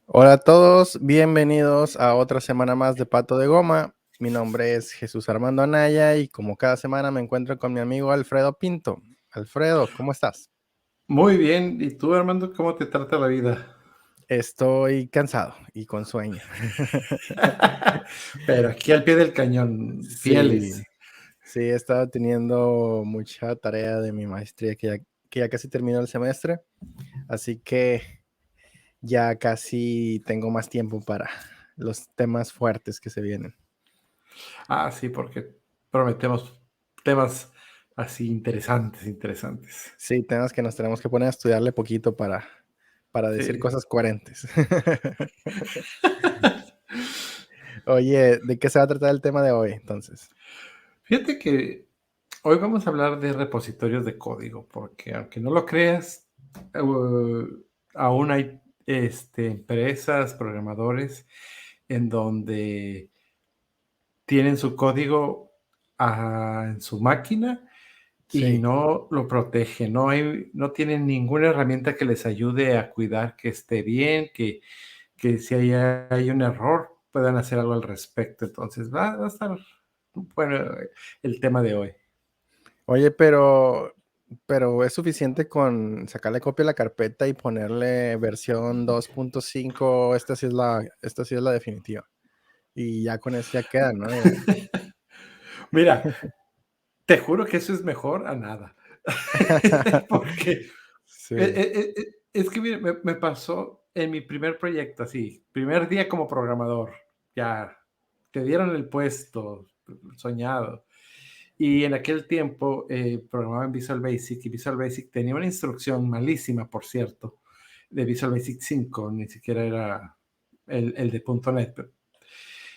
Hola a todos, bienvenidos a otra semana más de Pato de Goma. Mi nombre es Jesús Armando Anaya y como cada semana me encuentro con mi amigo Alfredo Pinto. Alfredo, ¿cómo estás? Muy bien. ¿Y tú, Armando, cómo te trata la vida? Estoy cansado y con sueño. Pero aquí al pie del cañón, Sí, fieles. sí, he estado teniendo mucha tarea de mi maestría que ya casi terminó el semestre, así que ya casi tengo más tiempo para los temas fuertes que se vienen. Sí, porque prometemos temas así interesantes. Sí, temas que nos tenemos que poner a estudiarle poquito para decir Sí. cosas coherentes. Oye, ¿de qué se va a tratar el tema de hoy, entonces? Fíjate que hoy vamos a hablar de repositorios de código, porque aunque no lo creas, aún hay empresas, programadores, en donde tienen su código en su máquina y Sí. no lo protegen, no tienen ninguna herramienta que les ayude a cuidar que esté bien, que si hay un error, puedan hacer algo al respecto. Entonces, va a estar bueno el tema de hoy. Oye, pero ¿es suficiente con sacarle copia a la carpeta y ponerle versión 2.5? Esta sí es la definitiva. Y ya con eso ya queda, ¿no? Mira, te juro que eso es mejor a nada. Porque Sí, es que mira, me pasó en mi primer proyecto, así, primer día como programador, ya te dieron el puesto soñado. Y en aquel tiempo programaba en Visual Basic y Visual Basic tenía una instrucción malísima, por cierto, de Visual Basic 5, ni siquiera era el de .NET,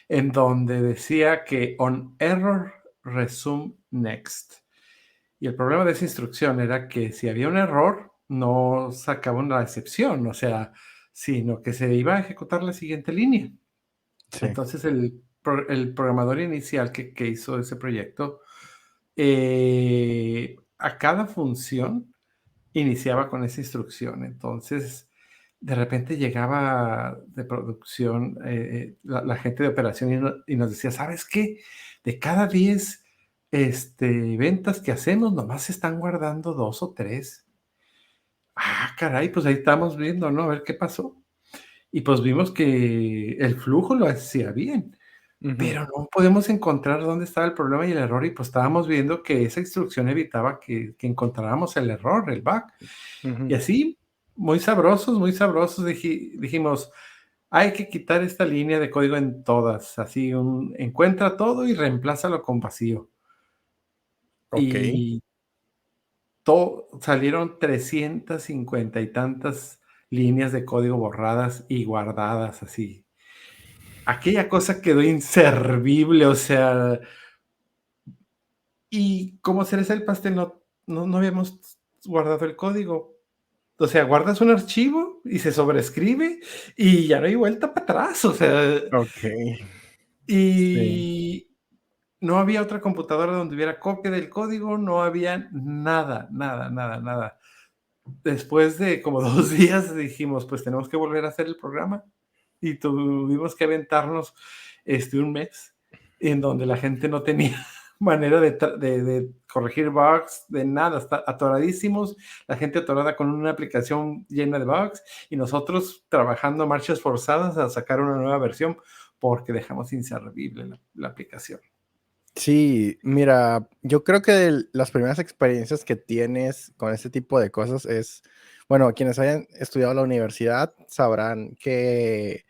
en donde decía que on error resume next. Y el problema de esa instrucción era que si había un error, no sacaba una excepción, o sea, sino que se iba a ejecutar la siguiente línea. sí. Entonces el programador inicial que hizo ese proyecto, a cada función iniciaba con esa instrucción. Entonces, de repente llegaba de producción la gente de operación y nos decía, ¿sabes qué? De cada 10 ventas que hacemos, nomás se están guardando 2 o 3. Caray, pues ahí estamos viendo, ¿no? A ver qué pasó. Y pues vimos que el flujo lo hacía bien, Ujú, pero no podemos encontrar dónde estaba el problema y el error, y pues estábamos viendo que esa instrucción evitaba que encontráramos el error, el bug. Y ujú. así, muy sabrosos, dijimos, hay que quitar esta línea de código en todas, así encuentra todo y reemplázalo con vacío. Okey. Y salieron 350 y tantas líneas de código borradas y guardadas así. Aquella cosa quedó inservible, o sea, y como cereza del pastel no habíamos guardado el código. O sea, guardas un archivo y se sobrescribe y ya no hay vuelta para atrás, o sea, Okey. Sí. y no había otra computadora donde hubiera copia del código, no había nada, nada, nada, nada. Después de como 2 días dijimos: "Pues tenemos que volver a hacer el programa", y tuvimos que aventarnos, un mes en donde la gente no tenía manera de corregir bugs, de nada, está atoradísimos, la gente atorada con una aplicación llena de bugs, y nosotros trabajando a marchas forzadas a sacar una nueva versión, porque dejamos inservible la aplicación. Sí, mira, yo creo que las primeras experiencias que tienes con este tipo de cosas es, bueno, quienes hayan estudiado en la universidad sabrán que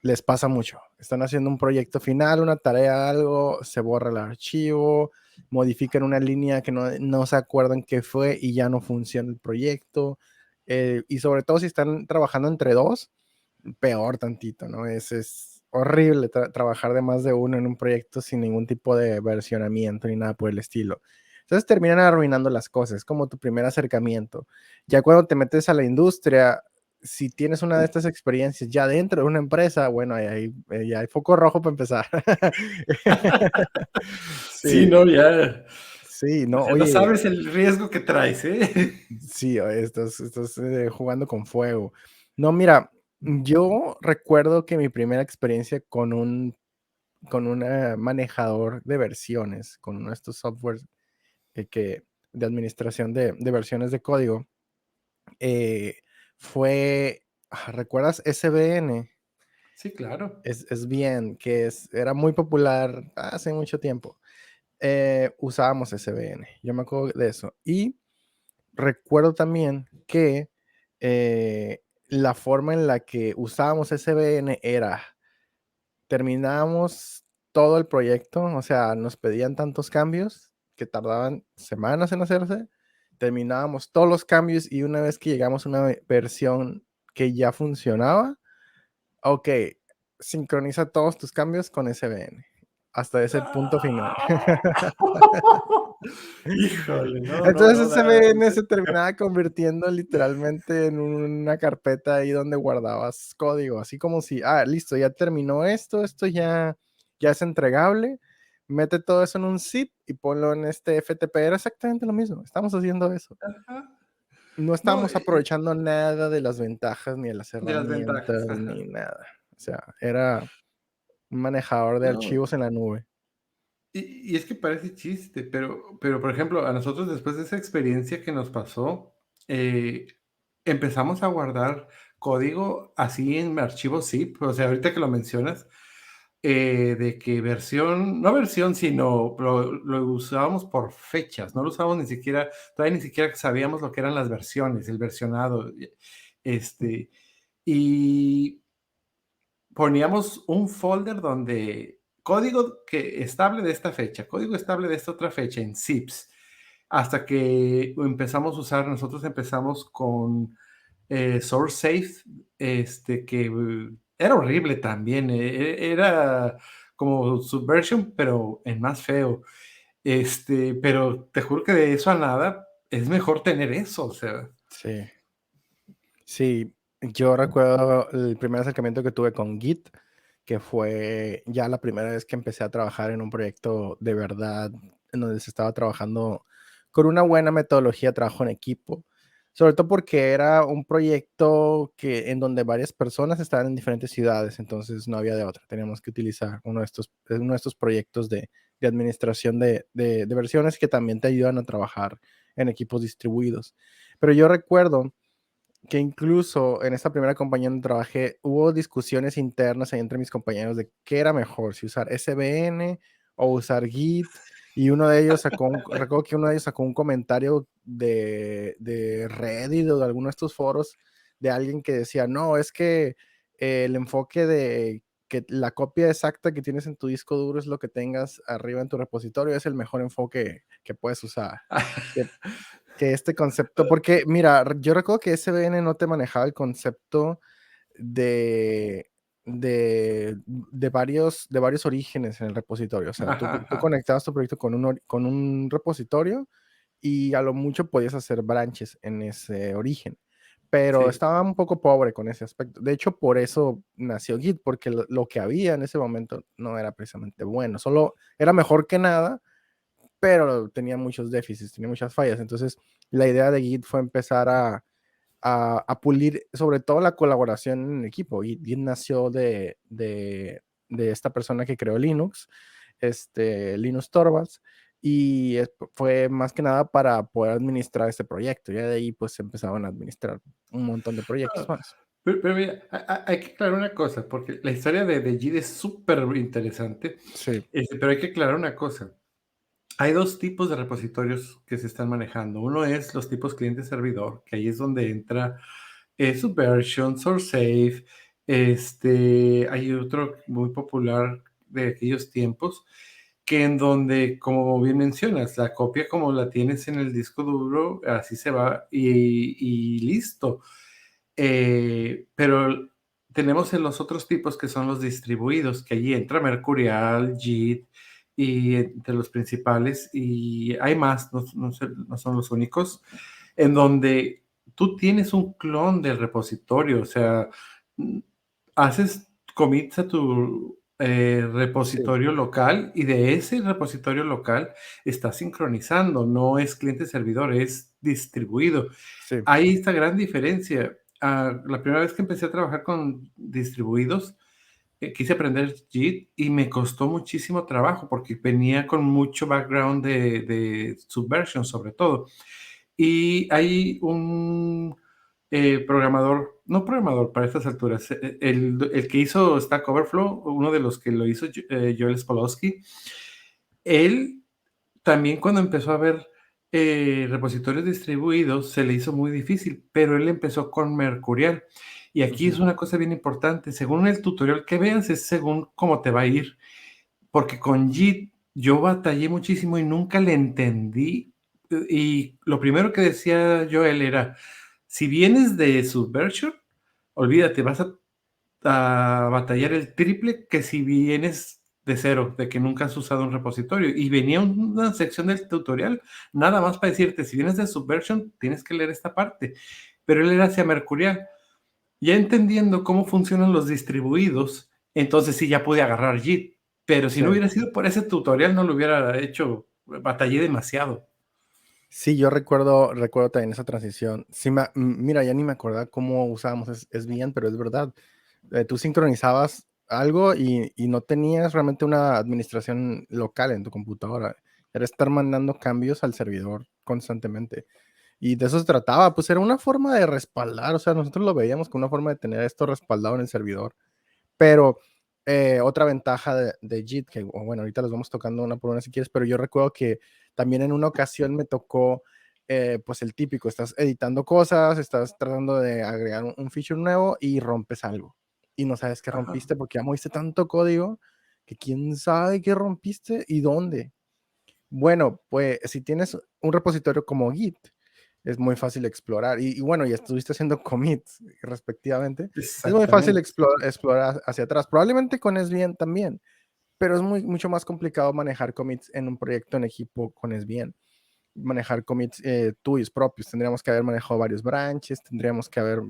les pasa mucho. Están haciendo un proyecto final, una tarea, algo, se borra el archivo, modifican una línea que no se acuerdan qué fue y ya no funciona el proyecto. Y sobre todo si están trabajando entre dos, peor tantito, ¿no? Es horrible trabajar de más de uno en un proyecto sin ningún tipo de versionamiento ni nada por el estilo. Entonces terminan arruinando las cosas, es como tu primer acercamiento. Ya cuando te metes a la industria, si tienes una de estas experiencias ya dentro de una empresa, bueno, ya hay foco rojo para empezar. Sí, Sí, no, ya, sí, o no, sea, no oye, sabes el riesgo que traes, ¿eh? sí, estás jugando con fuego. No, mira, Yo recuerdo que mi primera experiencia con un manejador de versiones, con uno de estos softwares de administración de versiones de código, eh, fue, ¿recuerdas SVN? Sí, claro. Es bien, era muy popular hace mucho tiempo. Usábamos SVN, yo me acuerdo de eso. Y recuerdo también que la forma en la que usábamos SVN era, terminábamos todo el proyecto, o sea, nos pedían tantos cambios que tardaban semanas en hacerse, terminábamos todos los cambios y una vez que llegamos a una versión que ya funcionaba, ok, sincroniza todos tus cambios con SVN hasta ese punto final. Híjole, no, no, Entonces no, SVN se terminaba convirtiendo literalmente en una carpeta ahí donde guardabas código, así como si, listo, ya terminó esto ya es entregable, mete todo eso en un zip y ponlo en este FTP. Era exactamente lo mismo, estamos haciendo eso. ajá. No No, estamos aprovechando nada de las ventajas, ni de las de las herramientas, ventajas, ajá. ni nada. O sea, era un manejador de No, archivos en la nube. y es que parece chiste, pero, por ejemplo, a nosotros después de esa experiencia que nos pasó, eh, empezamos a guardar código así en archivos zip, o sea, ahorita que lo mencionas, de que versión, no versión, sino lo usábamos por fechas, no lo usábamos ni siquiera, todavía ni siquiera sabíamos lo que eran las versiones, el versionado, este, y poníamos un folder donde código que estable de esta fecha, código estable de esta otra fecha en zips, hasta que empezamos a usar, nosotros empezamos con SourceSafe, que era horrible también, era como Subversion, pero en más feo. Pero te juro que de eso a nada es mejor tener eso, o sea. Sí. Sí, yo recuerdo el primer acercamiento que tuve con Git, que fue ya la primera vez que empecé a trabajar en un proyecto de verdad, en donde se estaba trabajando con una buena metodología de trabajo en equipo, sobre todo porque era un proyecto en donde varias personas estaban en diferentes ciudades, entonces no había de otra, teníamos que utilizar uno de estos proyectos de administración de versiones que también te ayudan a trabajar en equipos distribuidos. Pero yo recuerdo que incluso en esta primera compañía donde trabajé, hubo discusiones internas ahí entre mis compañeros de qué era mejor, si usar SVN o usar Git. Y uno de ellos recuerdo que uno de ellos sacó un comentario de Reddit o de alguno de estos foros de alguien que decía, no, es que el enfoque de que la copia exacta que tienes en tu disco duro es lo que tengas arriba en tu repositorio, es el mejor enfoque que puedes usar. Que este concepto, porque mira, yo recuerdo que SVN no te manejaba el concepto de, de varios orígenes en el repositorio. O sea, Ajá, tú ajá. conectabas tu proyecto con un repositorio y a lo mucho podías hacer branches en ese origen. Pero Sí. estaba un poco pobre con ese aspecto. De hecho, por eso nació Git, porque lo que había en ese momento no era precisamente bueno. Solo era mejor que nada, pero tenía muchos déficits, tenía muchas fallas. Entonces, la idea de Git fue empezar a pulir sobre todo la colaboración en equipo. Git nació de esta persona que creó Linux, Linus Torvalds, y fue más que nada para poder administrar este proyecto. Ya de ahí pues se empezaban a administrar un montón de proyectos No, más. pero mira, hay que aclarar una cosa, porque la historia de Gid es súper interesante, Sí, pero hay que aclarar una cosa. Hay dos tipos de repositorios que se están manejando. Uno es los tipos cliente-servidor, que ahí es donde entra Subversion, SourceSafe. Hay otro muy popular de aquellos tiempos, que en donde, como bien mencionas, la copia como la tienes en el disco duro, así se va y listo. Pero tenemos en los otros tipos que son los distribuidos, que allí entra Mercurial, JIT y entre los principales, y hay más, no son los únicos, en donde tú tienes un clon del repositorio, o sea, mm, haces commits a tu sí, repositorio local y de ese repositorio local está sincronizando, no es cliente-servidor, es distribuido. sí, Hay esta gran diferencia. la primera vez que empecé a trabajar con distribuidos, quise aprender JIT y me costó muchísimo trabajo porque venía con mucho background de Subversion sobre todo. Y hay un programador, no programador para estas alturas, el que hizo Stack Overflow, uno de los que lo hizo, Joel Spolowski, él también cuando empezó a ver repositorios distribuidos se le hizo muy difícil, pero él empezó con Mercurial. Y aquí es una cosa bien importante, según el tutorial que veas es según cómo te va a ir, porque con JIT yo batallé muchísimo y nunca le entendí. Y lo primero que decía Joel era, si vienes de Subversion, olvídate, vas a batallar el triple que si vienes de cero, de que nunca has usado un repositorio. Y venía una sección del tutorial nada más para decirte, si vienes de Subversion, tienes que leer esta parte. Pero él era hacia Mercurial. Ya entendiendo cómo funcionan los distribuidos, entonces sí ya pude agarrar JIT. Pero si Sí. no hubiera sido por ese tutorial, no lo hubiera hecho, batallé demasiado. Sí, yo recuerdo también esa transición. Sí, mira, ya ni me acordaba cómo usábamos SVN, pero es verdad. Tú sincronizabas algo y no tenías realmente una administración local en tu computadora. Era estar mandando cambios al servidor constantemente. Y de eso se trataba, pues era una forma de respaldar, o sea, nosotros lo veíamos como una forma de tener esto respaldado en el servidor. Pero otra ventaja de JIT, que bueno, ahorita los vamos tocando una por una si quieres, pero yo recuerdo que también en una ocasión me tocó, pues el típico, estás editando cosas, estás tratando de agregar un feature nuevo y rompes algo. Y no sabes qué Ajá. rompiste porque ya moviste tanto código que quién sabe qué rompiste y dónde. Bueno, pues si tienes un repositorio como Git, es muy fácil explorar. Y bueno, ya estuviste haciendo commits respectivamente. Es muy fácil Exactamente. explorar hacia atrás. Probablemente con SVN también, pero es mucho más complicado manejar commits en un proyecto en equipo con SVN. Manejar commits tuyos propios. Tendríamos que haber manejado varios branches, tendríamos que haber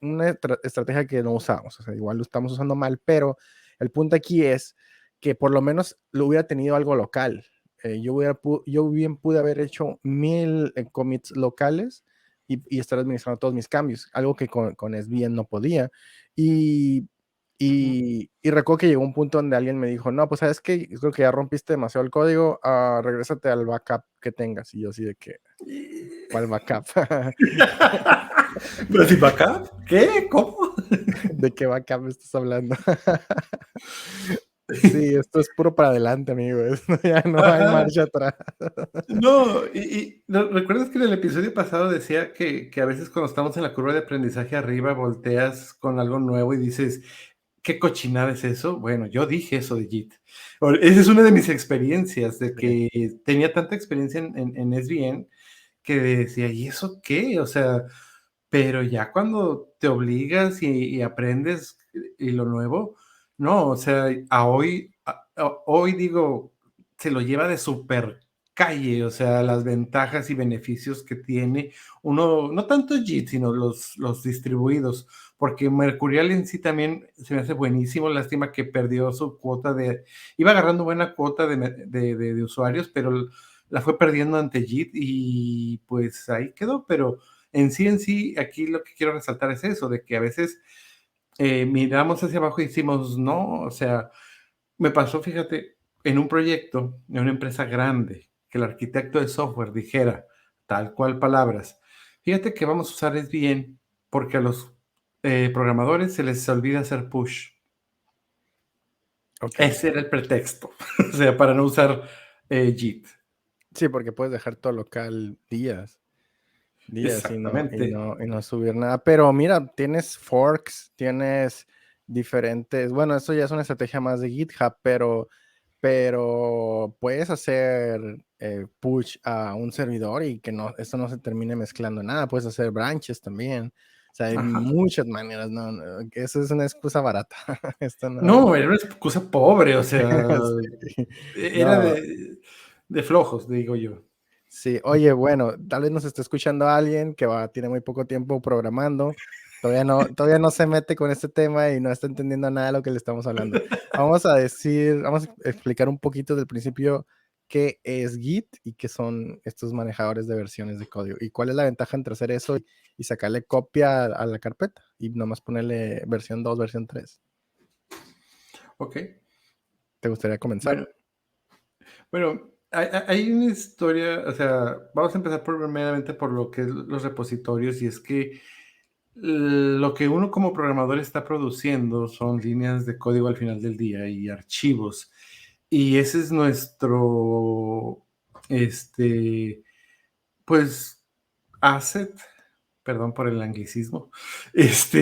una estrategia que no usamos. O sea, igual lo estamos usando mal, pero el punto aquí es que por lo menos lo hubiera tenido algo local. Yo bien pude haber hecho 1000 commits locales y estar administrando todos mis cambios, algo que con SVN no podía. Y, y recuerdo que llegó un punto donde alguien me dijo, no, pues sabes que creo que ya rompiste demasiado el código, regrésate al backup que tengas. Y yo así de que, ¿cuál backup? ¿Pero si backup? ¿Qué? ¿Cómo? ¿De qué backup estás hablando? Sí, esto es puro para adelante, amigo. Esto ya no hay Ajá. marcha atrás. No, ¿recuerdas que en el episodio pasado decía que a veces cuando estamos en la curva de aprendizaje arriba volteas con algo nuevo y dices, ¿qué cochinada es eso? Bueno, yo dije eso de JIT. Esa es una de mis experiencias, de Sí. que tenía tanta experiencia en SVN que decía, ¿y eso qué? O sea, pero ya cuando te obligas y aprendes y lo nuevo, no, o sea, hoy digo, se lo lleva de super calle, o sea, las ventajas y beneficios que tiene uno, no tanto JIT, sino los distribuidos, porque Mercurial en sí también se me hace buenísimo, lástima que perdió su cuota iba agarrando buena cuota de usuarios, pero la fue perdiendo ante JIT y pues ahí quedó, pero en sí, aquí lo que quiero resaltar es eso, de que a veces miramos hacia abajo y decimos, no, o sea, me pasó, fíjate, en un proyecto de una empresa grande, que el arquitecto de software dijera, tal cual palabras, fíjate que vamos a usar SVN porque a los programadores se les olvida hacer push. Ok. Ese era el pretexto, o sea, para no usar JIT. Sí, porque puedes dejar todo local días Exactamente. y no subir nada. Pero mira, tienes forks, tienes diferentes, bueno, eso ya es una estrategia más de GitHub, pero puedes hacer push a un servidor y que no, esto no se termine mezclando nada. Puedes hacer branches también. O sea, hay Ajá. muchas maneras, no, que eso es una excusa barata. Esto no. No, era una excusa pobre, o sea, Sí. era No, de flojos, digo yo. sí, oye, bueno, tal vez nos esté escuchando alguien que tiene muy poco tiempo programando, todavía no se mete con este tema y no está entendiendo nada de lo que le estamos hablando. Vamos a explicar un poquito del principio qué es Git y qué son estos manejadores de versiones de código. Y cuál es la ventaja entre hacer eso y sacarle copia a la carpeta y nomás ponerle versión 2, versión 3. Ok. ¿Te gustaría comenzar? Bueno, hay una historia, o sea, vamos a empezar primeramente por lo que es los repositorios, y es que lo que uno como programador está produciendo son líneas de código al final del día y archivos. Y ese es nuestro, pues, asset, perdón por el anglicismo. Eso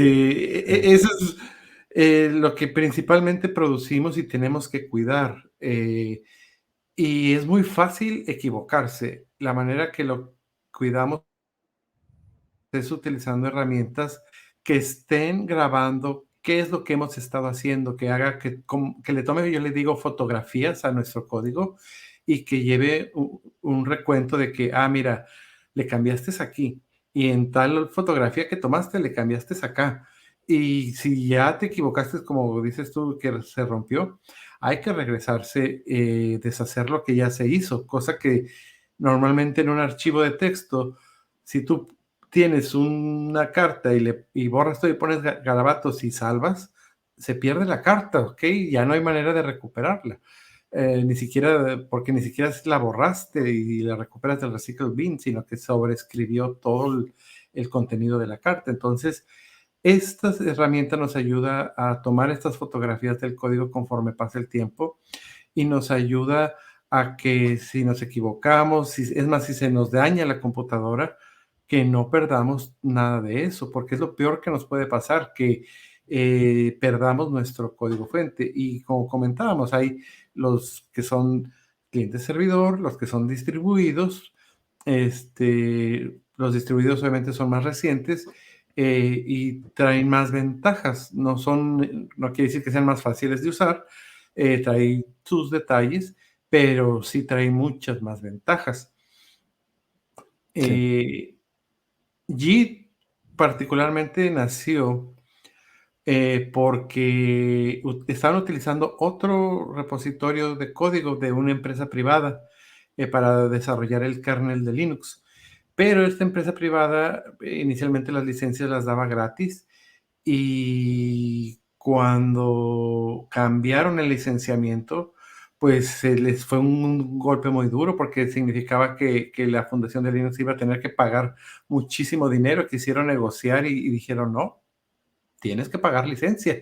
es lo que principalmente producimos y tenemos que cuidar. Y es muy fácil equivocarse. La manera que lo cuidamos es utilizando herramientas que estén grabando qué es lo que hemos estado haciendo, que haga que le tome, yo le digo, fotografías a nuestro código y que lleve un recuento de que, mira, le cambiaste aquí y en tal fotografía que tomaste le cambiaste acá. Y si ya te equivocaste, como dices tú, que se rompió, hay que regresarse, deshacer lo que ya se hizo, cosa que normalmente en un archivo de texto, si tú tienes una carta y borras todo y pones garabatos y salvas, se pierde la carta, ¿ok? Ya no hay manera de recuperarla. Ni siquiera, porque ni siquiera la borraste y la recuperas del recycle bin, sino que sobreescribió todo el contenido de la carta. Entonces, esta herramienta nos ayuda a tomar estas fotografías del código conforme pasa el tiempo y nos ayuda a que si nos equivocamos, es más, si se nos daña la computadora, que no perdamos nada de eso, porque es lo peor que nos puede pasar, que perdamos nuestro código fuente. Y como comentábamos, hay los que son cliente servidor, los que son distribuidos. Los distribuidos obviamente son más recientes, y traen más ventajas. No quiere decir que sean más fáciles de usar, trae sus detalles, pero sí trae muchas más ventajas. Sí. Git particularmente nació porque estaban utilizando otro repositorio de código de una empresa privada para desarrollar el kernel de Linux. Pero esta empresa privada inicialmente las licencias las daba gratis, y cuando cambiaron el licenciamiento, pues se les fue un golpe muy duro, porque significaba que la fundación de Linux iba a tener que pagar muchísimo dinero. Quisieron negociar y dijeron, no, tienes que pagar licencia.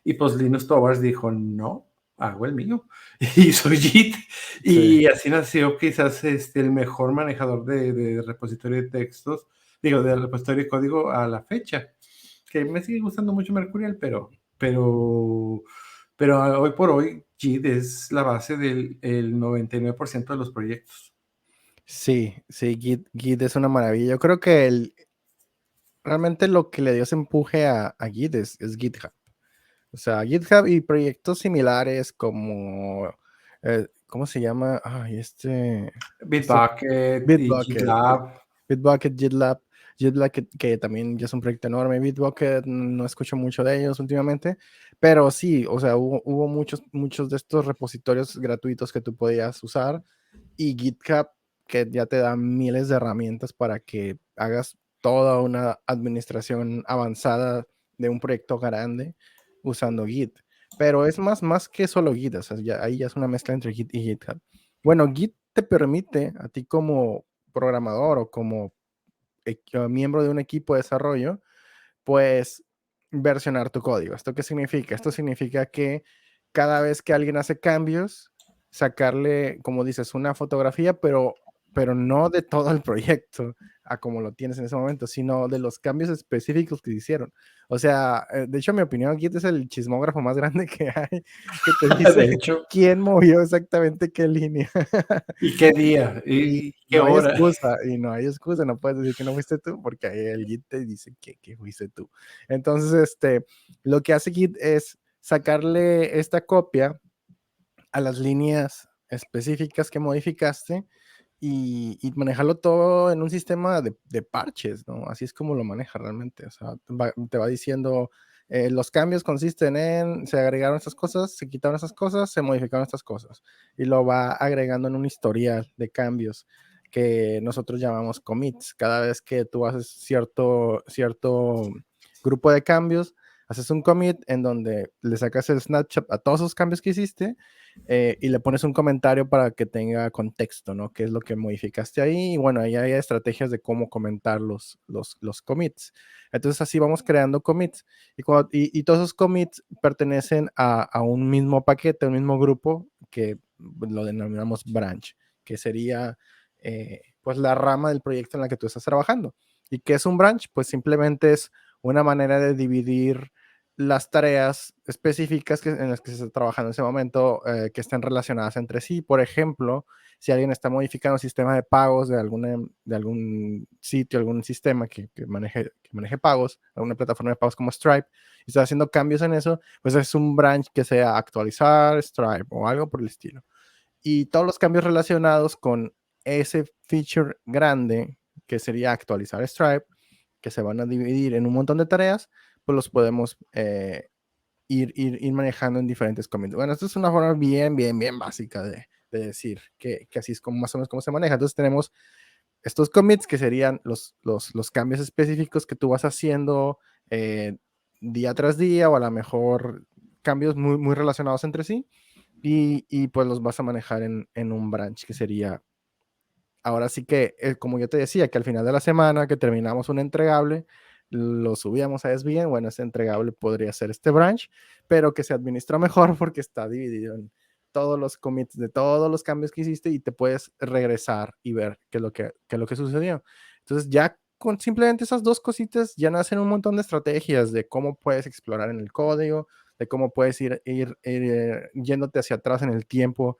Y pues Linus Torvalds dijo, no, hago el mío. Y soy Git. Sí. Y así nació quizás el mejor manejador de repositorio de textos, digo, de repositorio de código a la fecha. Que me sigue gustando mucho Mercurial, pero hoy por hoy Git es la base del 99% de los proyectos. Sí, sí, Git es una maravilla. Yo creo que realmente lo que le dio ese empuje a Git es GitHub. O sea, GitHub y proyectos similares como, ¿cómo se llama? Ay, Bitbucket y Bitbucket, GitLab. Bitbucket, GitLab que también ya es un proyecto enorme. Bitbucket no escucho mucho de ellos últimamente, pero sí, o sea, hubo muchos de estos repositorios gratuitos que tú podías usar, y GitHub que ya te da miles de herramientas para que hagas toda una administración avanzada de un proyecto grande usando Git. Pero es más que solo Git, o sea, ahí ya es una mezcla entre Git y GitHub. Bueno, Git te permite a ti como programador o como miembro de un equipo de desarrollo, pues versionar tu código. ¿Esto qué significa? Esto significa que cada vez que alguien hace cambios, sacarle, como dices, una fotografía, pero no de todo el proyecto a como lo tienes en ese momento, sino de los cambios específicos que hicieron. O sea, de hecho, en mi opinión, Git es el chismógrafo más grande que hay, que te dice De hecho, quién movió exactamente qué línea. ¿y qué día? Y ¿Y qué no hay hora? excusa, no puedes decir que no fuiste tú, porque ahí el Git te dice que fuiste tú. Entonces, lo que hace Git es sacarle esta copia a las líneas específicas que modificaste y manejarlo todo en un sistema de parches, ¿no? Así es como lo maneja realmente. O sea, te va diciendo Los cambios consisten en, se agregaron estas cosas, se quitaron estas cosas, se modificaron estas cosas. Y lo va agregando en un historial de cambios que nosotros llamamos commits. Cada vez que tú haces cierto grupo de cambios, haces un commit en donde le sacas el snapshot a todos esos cambios que hiciste y le pones un comentario para que tenga contexto, ¿no? ¿Qué es lo que modificaste ahí? Y bueno, ahí hay estrategias de cómo comentar los commits. Entonces así vamos creando commits y todos esos commits pertenecen a un mismo paquete, a un mismo grupo que lo denominamos branch, que sería pues la rama del proyecto en la que tú estás trabajando. ¿Y qué es un branch? Pues simplemente es una manera de dividir las tareas específicas en las que se está trabajando en ese momento que estén relacionadas entre sí. Por ejemplo, si alguien está modificando el sistema de pagos de algún sitio, algún sistema que maneje pagos, alguna plataforma de pagos como Stripe, y está haciendo cambios en eso, pues es un branch que sea actualizar Stripe o algo por el estilo. Y todos los cambios relacionados con ese feature grande, que sería actualizar Stripe, que se van a dividir en un montón de tareas, pues los podemos ir manejando en diferentes commits. Bueno, esto es una forma bien básica de decir que así es como más o menos cómo se maneja. Entonces tenemos estos commits que serían los cambios específicos que tú vas haciendo día tras día o a lo mejor cambios muy relacionados entre sí y pues los vas a manejar en un branch que sería, ahora sí que, como yo te decía, que al final de la semana que terminamos un entregable, lo subíamos a SVN, bueno, ese entregable podría ser este branch, pero que se administra mejor porque está dividido en todos los commits de todos los cambios que hiciste y te puedes regresar y ver qué es lo que sucedió. Entonces ya con simplemente esas dos cositas ya nacen un montón de estrategias de cómo puedes explorar en el código, de cómo puedes ir yéndote hacia atrás en el tiempo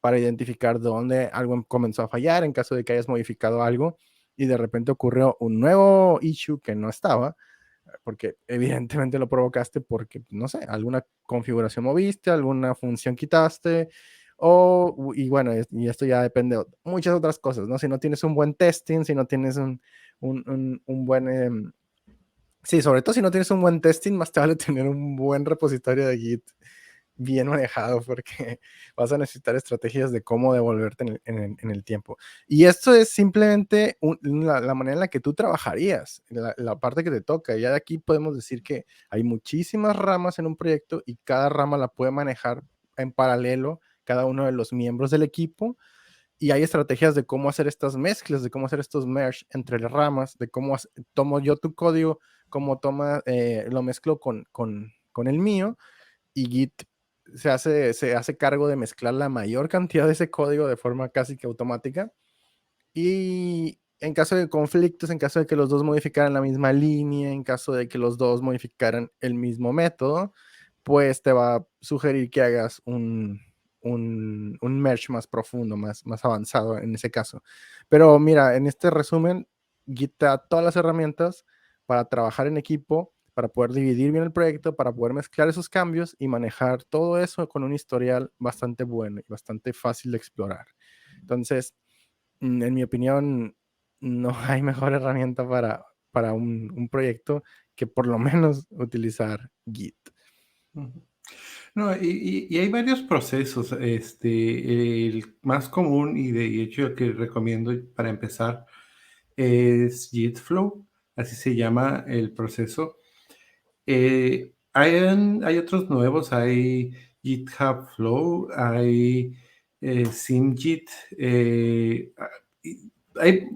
para identificar dónde algo comenzó a fallar en caso de que hayas modificado algo y de repente ocurrió un nuevo issue que no estaba, porque evidentemente lo provocaste porque, no sé, alguna configuración moviste, alguna función quitaste, y bueno, y esto ya depende de muchas otras cosas, ¿no? Si no tienes un buen testing, si no tienes un buen... sí, sobre todo si no tienes un buen testing, más te vale tener un buen repositorio de Git bien manejado porque vas a necesitar estrategias de cómo devolverte en el tiempo. Y esto es simplemente la manera en la que tú trabajarías, la parte que te toca. Ya de aquí podemos decir que hay muchísimas ramas en un proyecto y cada rama la puede manejar en paralelo cada uno de los miembros del equipo. Y hay estrategias de cómo hacer estas mezclas, de cómo hacer estos merge entre las ramas, de cómo tomo yo tu código, cómo lo mezclo con el mío y Git se hace cargo de mezclar la mayor cantidad de ese código de forma casi que automática. Y en caso de conflictos, en caso de que los dos modificaran la misma línea, en caso de que los dos modificaran el mismo método, pues te va a sugerir que hagas un merge más profundo, más avanzado en ese caso. Pero mira, en este resumen, Git te da todas las herramientas para trabajar en equipo, para poder dividir bien el proyecto, para poder mezclar esos cambios y manejar todo eso con un historial bastante bueno y bastante fácil de explorar. Entonces, en mi opinión, no hay mejor herramienta para un proyecto que por lo menos utilizar Git. No, y hay varios procesos. El más común y de hecho el que recomiendo para empezar es Gitflow, así se llama el proceso. Hay otros nuevos, hay GitHub Flow, hay SimGit, hay,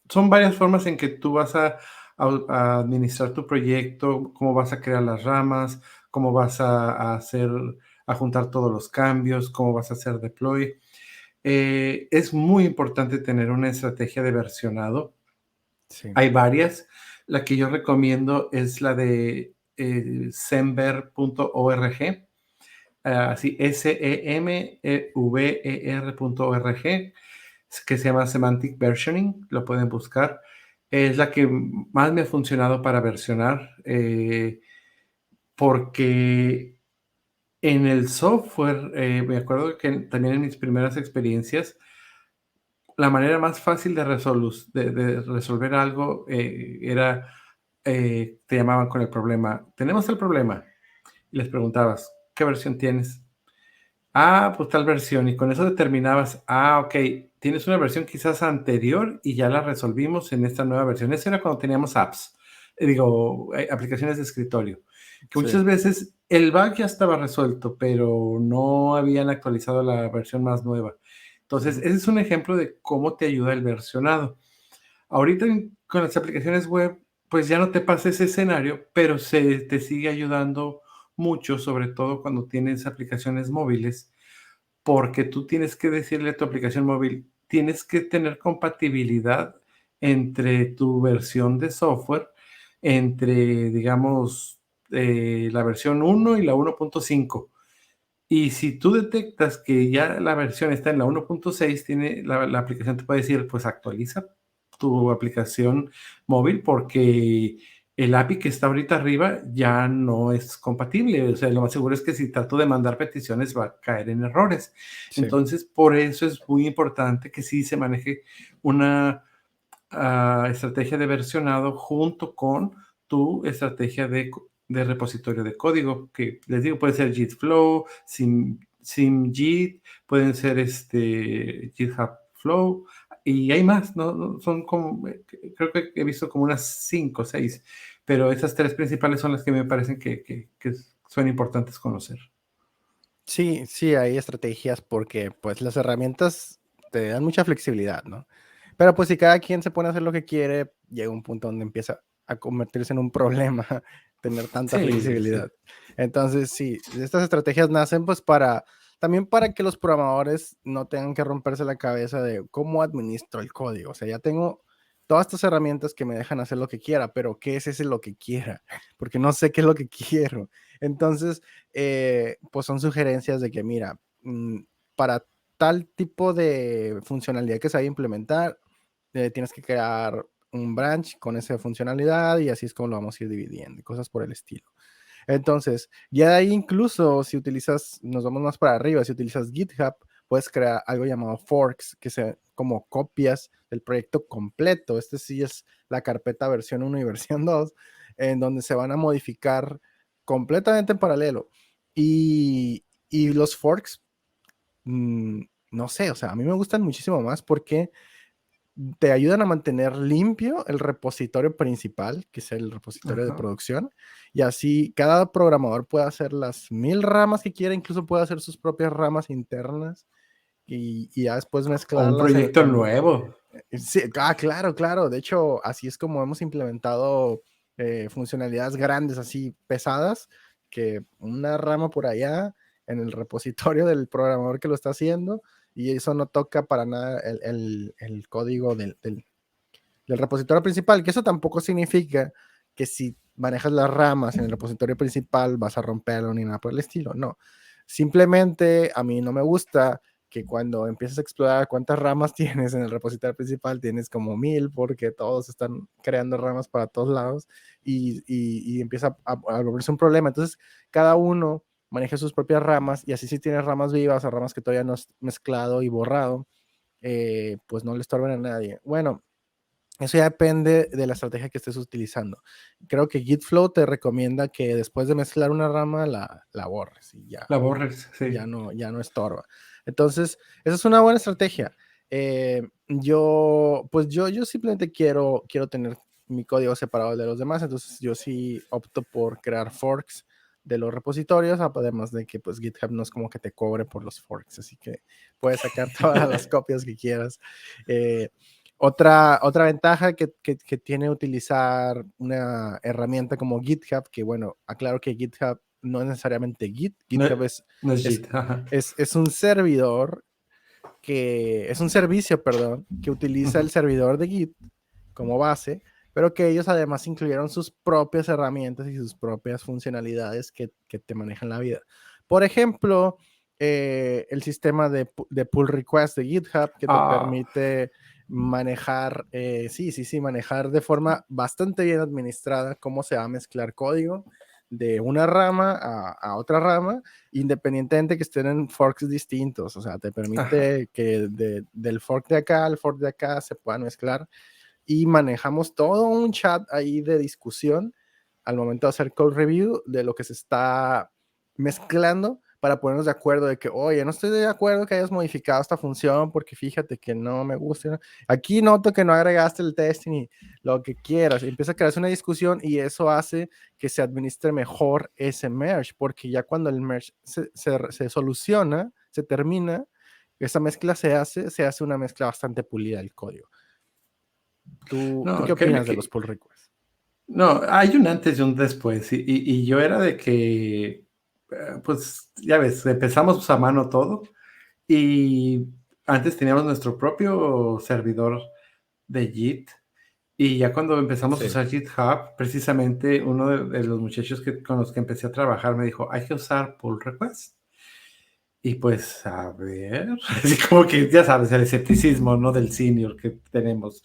son varias formas en que tú vas a administrar tu proyecto, cómo vas a crear las ramas, cómo vas a hacer, a juntar todos los cambios, cómo vas a hacer deploy. Es muy importante tener una estrategia de versionado. Sí. Hay varias. La que yo recomiendo es la de semver.org, así semver.org, que se llama Semantic Versioning, lo pueden buscar. Es la que más me ha funcionado para versionar, porque en el software, me acuerdo que también en mis primeras experiencias, la manera más fácil de resolver algo era te llamaban con el problema. Tenemos el problema. Y les preguntabas, ¿qué versión tienes? Ah, pues tal versión. Y con eso determinabas, ok, tienes una versión quizás anterior y ya la resolvimos en esta nueva versión. Eso era cuando teníamos apps, aplicaciones de escritorio, que Sí. muchas veces el bug ya estaba resuelto, pero no habían actualizado la versión más nueva. Entonces, Ujú. ese es un ejemplo de cómo te ayuda el versionado. Ahorita con las aplicaciones web, pues ya no te pasa ese escenario, pero se te sigue ayudando mucho, sobre todo cuando tienes aplicaciones móviles, porque tú tienes que decirle a tu aplicación móvil, tienes que tener compatibilidad entre tu versión de software, entre, digamos, la versión 1 y la 1.5. Y si tú detectas que ya la versión está en la 1.6, la aplicación te puede decir, pues actualiza tu aplicación móvil porque el API que está ahorita arriba ya no es compatible. O sea, lo más seguro es que si trato de mandar peticiones va a caer en errores. Sí. Entonces, por eso es muy importante que sí se maneje una estrategia de versionado junto con tu estrategia de repositorio de código, que les digo, puede ser Git Flow, SimGit, pueden ser GitHub Flow, y hay más, ¿no? Son como, creo que he visto como unas 5 o 6, pero esas tres principales son las que me parecen que son importantes conocer. Sí, sí, hay estrategias porque pues las herramientas te dan mucha flexibilidad, ¿no? Pero pues si cada quien se pone a hacer lo que quiere, llega un punto donde empieza a convertirse en un problema tener tanta Sí, sí. flexibilidad. Entonces, sí, estas estrategias nacen pues para, también para que los programadores no tengan que romperse la cabeza de cómo administro el código. O sea, ya tengo todas estas herramientas que me dejan hacer lo que quiera, pero ¿qué es ese lo que quiera? Porque no sé qué es lo que quiero. Entonces, pues son sugerencias de que, mira, para tal tipo de funcionalidad que se vaya a implementar, tienes que crear un branch con esa funcionalidad y así es como lo vamos a ir dividiendo y cosas por el estilo. Entonces, ya de ahí incluso si utilizas, nos vamos más para arriba, si utilizas GitHub, puedes crear algo llamado forks, que sean como copias del proyecto completo. Este sí es la carpeta versión 1 y versión 2, en donde se van a modificar completamente en paralelo. Y los forks, no sé, o sea, a mí me gustan muchísimo más porque te ayudan a mantener limpio el repositorio principal, que es el repositorio de Ajá. producción, y así cada programador puede hacer las 1000 ramas que quiera, incluso puede hacer sus propias ramas internas y ya después O un mezclarlas proyecto nuevo. sí, claro, claro. De hecho, así es como hemos implementado funcionalidades grandes, así pesadas, que una rama por allá en el repositorio del programador que lo está haciendo, y eso no toca para nada el código del repositorio principal, que eso tampoco significa que si manejas las ramas en el repositorio principal vas a romperlo ni nada por el estilo, no. Simplemente a mí no me gusta que cuando empiezas a explorar cuántas ramas tienes en el repositorio principal, tienes como 1000 porque todos están creando ramas para todos lados y empieza a volverse un problema. Entonces, cada uno maneja sus propias ramas y así si tienes ramas vivas o ramas que todavía no has mezclado y borrado, pues no le estorban a nadie. Bueno, eso ya depende de la estrategia que estés utilizando. Creo que Gitflow te recomienda que después de mezclar una rama la borres y La borres, sí. ya no estorba. Entonces, esa es una buena estrategia. Yo simplemente quiero tener mi código separado de los demás, entonces yo sí opto por crear forks de los repositorios, además de que pues GitHub no es como que te cobre por los forks, así que puedes sacar todas las copias que quieras. Eh, otra ventaja que tiene utilizar una herramienta como GitHub, que bueno, aclaro que GitHub no es necesariamente Git, No, GitHub no es es, JIT. Ajá. es un servidor es un servicio, perdón, que utiliza el Ujú. servidor de Git como base, pero que ellos además incluyeron sus propias herramientas y sus propias funcionalidades que te manejan la vida. Por ejemplo, el sistema de pull request de GitHub que te Ah, permite manejar, manejar de forma bastante bien administrada cómo se va a mezclar código de una rama a otra rama, independientemente que estén en forks distintos. O sea, te ajá. permite que del fork de acá al fork de acá se puedan mezclar y manejamos todo un chat ahí de discusión al momento de hacer code review de lo que se está mezclando para ponernos de acuerdo de que, oye, no estoy de acuerdo que hayas modificado esta función porque fíjate que no me gusta. ¿No? Aquí noto que no agregaste el testing y lo que quieras. Empieza a crearse una discusión y eso hace que se administre mejor ese merge, porque ya cuando el merge se soluciona, se termina, esa mezcla se hace una mezcla bastante pulida del código. ¿Tú qué No, créeme opinas de los que pull requests? no, hay un antes y un después, y yo era de que, pues, ya ves, empezamos a mano todo, y antes teníamos nuestro propio servidor de Git, y ya cuando empezamos a Sí. usar GitHub, precisamente uno de los muchachos con los que empecé a trabajar me dijo, hay que usar pull requests. Y pues, a ver, así como que ya sabes, el escepticismo, ¿no? Del senior que tenemos.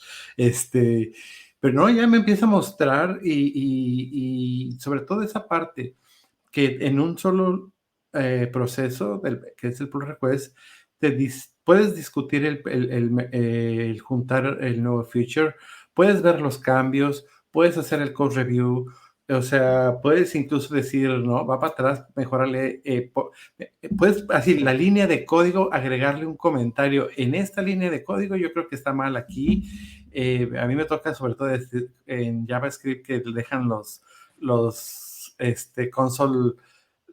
Pero no, ya me empieza a mostrar y sobre todo esa parte que en un solo proceso, que es el pull request, puedes discutir el juntar el nuevo feature, puedes ver los cambios, puedes hacer el code review, o sea, puedes incluso decir, no, va para atrás, mejorarle, puedes, así, la línea de código, agregarle un comentario. En esta línea de código yo creo que está mal aquí. A mí me toca sobre todo en JavaScript que dejan los console,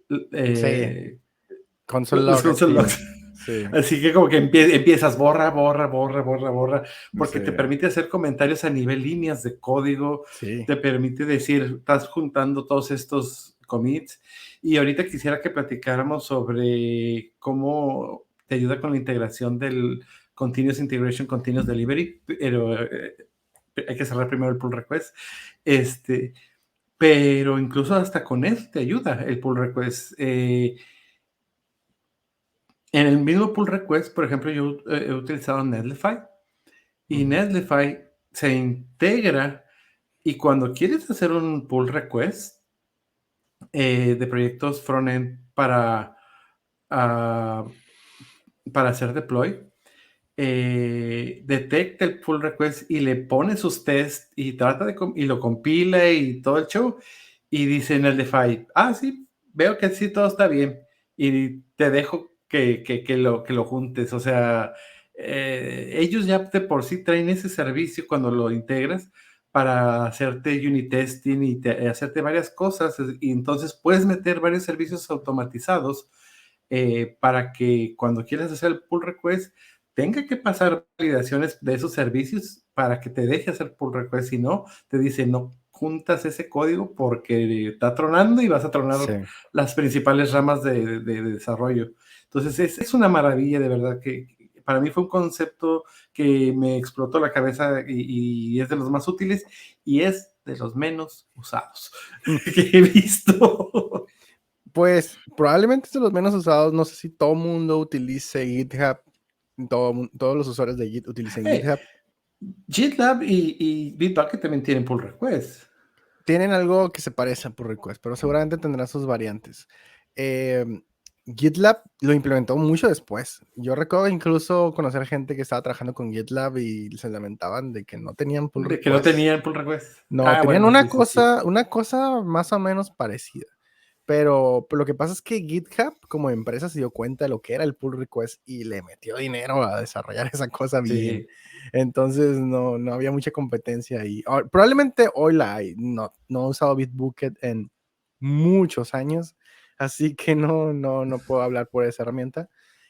Sí, eh, console los log console aquí. logs. Sí, Así que como que empiezas borra, sí, porque te permite hacer comentarios a nivel líneas de código, sí. te permite decir, estás juntando todos estos commits. Y ahorita quisiera que platicáramos sobre cómo te ayuda con la integración del Continuous Integration, Continuous Delivery, pero hay que cerrar primero el pull request. Pero incluso hasta con eso te ayuda el pull request. En el mismo pull request, por ejemplo, yo he utilizado Netlify y Ujú. Netlify se integra y cuando quieres hacer un pull request de proyectos frontend ah, para hacer deploy, detecta el pull request y le pone sus tests y trata y lo compila y todo el show y dice en el Netlify, sí, veo que sí todo está bien y te dejo que lo juntes. O sea, ellos ya de por sí traen ese servicio cuando lo integras para hacerte unit testing y hacerte varias cosas, y entonces puedes meter varios servicios automatizados para que cuando quieras hacer el pull request tenga que pasar validaciones de esos servicios para que te deje hacer pull request. Si no, te dice no juntas ese código porque está tronando y vas a tronar Sí. las principales ramas de desarrollo. Entonces es una maravilla, de verdad, que para mí fue un concepto que me explotó la cabeza y es de los más útiles y es de los menos usados que he visto. Pues probablemente es de los menos usados. No sé si todo el mundo utilice GitHub. Todos los usuarios de Git utilicen Hey, GitHub. GitLab y Bitbucket también tienen pull request. Tienen algo que se parece a pull request, pero seguramente tendrán sus variantes. Eh, GitLab lo implementó mucho después. Yo recuerdo incluso conocer gente que estaba trabajando con GitLab y se lamentaban de que no tenían pull De que no request. tenían pull request. No, tenían Bueno, sí, sí, sí. una cosa más o menos parecida. Pero lo que pasa es que GitHub como empresa se dio cuenta de lo que era el pull request y le metió dinero a desarrollar esa cosa bien. Sí. Entonces no había mucha competencia ahí. Probablemente hoy la hay. No he usado Bitbucket en muchos años, así que no puedo hablar por esa herramienta.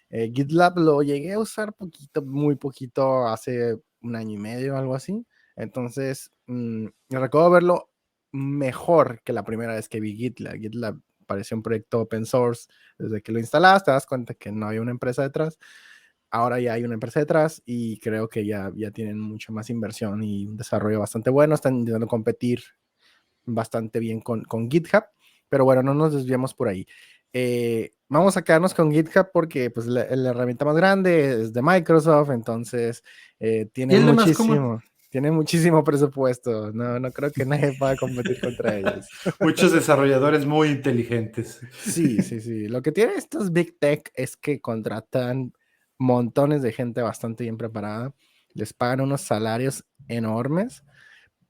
GitLab lo llegué a usar poquito, muy poquito, hace un año y medio, algo así. Entonces, recuerdo verlo mejor que la primera vez que vi GitLab. GitLab parecía un proyecto open source. Desde que lo instalabas, te das cuenta que no había una empresa detrás. Ahora ya hay una empresa detrás y creo que ya tienen mucho más inversión y un desarrollo bastante bueno. Están intentando competir bastante bien con GitHub, pero bueno, no nos desviamos por ahí. Vamos a quedarnos con GitHub porque pues, la herramienta más grande es de Microsoft, entonces Y es lo más común. tiene muchísimo presupuesto. No creo que nadie pueda competir contra ellos. Muchos desarrolladores muy inteligentes. Sí. Lo que tiene estos Big Tech es que contratan montones de gente bastante bien preparada. les pagan unos salarios enormes,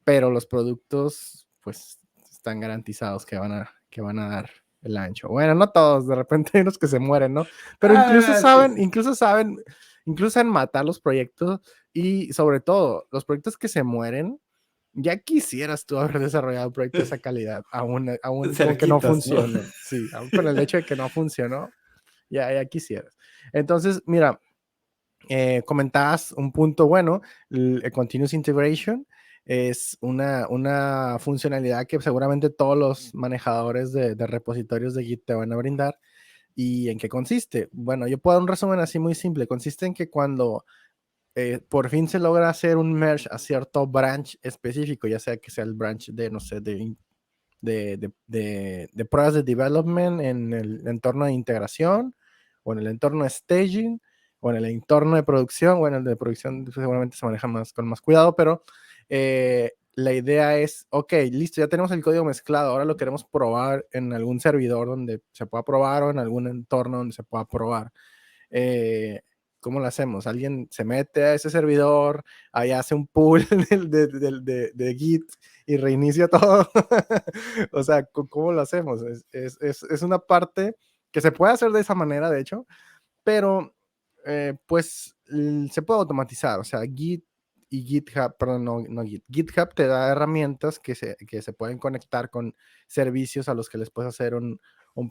pero los productos pues están garantizados que van a dar el ancho. Bueno, no todos, de repente hay unos que se mueren, ¿no? Pero Sí, sí. incluso saben matar los proyectos y sobre todo los proyectos que se mueren. Ya quisieras tú haber desarrollado un proyecto de esa calidad, aún con que no Cerquitas, ¿no? funcione. Sí, aún con el hecho de que no funcionó, ya quisieras. Entonces, mira, comentabas un punto bueno, el Continuous Integration es una funcionalidad que seguramente todos los manejadores de repositorios de Git te van a brindar. ¿Y en qué consiste? Bueno, yo puedo dar un resumen así muy simple. Consiste en que cuando por fin se logra hacer un merge a cierto branch específico, ya sea que sea el branch de, no sé, de pruebas de development en el entorno de integración, o en el entorno de staging, o en el entorno de producción. Bueno, el de producción seguramente se maneja más con más cuidado, pero la idea es, ok, listo, ya tenemos el código mezclado, ahora lo queremos probar en algún servidor donde se pueda probar o en algún entorno donde se pueda probar. Eh, ¿Cómo lo hacemos? Alguien se mete a ese servidor, ahí hace un pull de Git y reinicia todo. O sea, ¿cómo lo hacemos? Es una parte que se puede hacer de esa manera, de hecho, pero pues se puede automatizar. O sea, Git y GitHub, perdón, no Git. GitHub te da herramientas que se pueden conectar con servicios a los que les puedes hacer un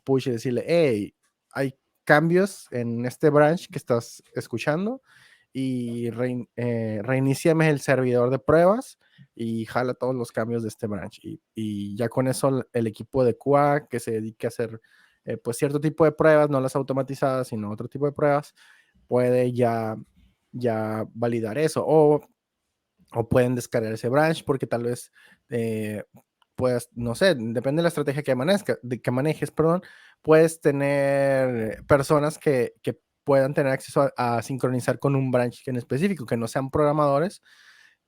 push y decirle, hey, hay cambios en este branch que estás escuchando y reiníciame el servidor de pruebas y jala todos los cambios de este branch. Y ya con eso el equipo de QA que se dedique a hacer pues cierto tipo de pruebas, no las automatizadas, sino otro tipo de pruebas, puede ya validar eso. O pueden descargar ese branch porque tal vez puedas, no sé, depende de la estrategia que manejes, perdón, puedes tener personas que puedan tener acceso a sincronizar con un branch en específico, que no sean programadores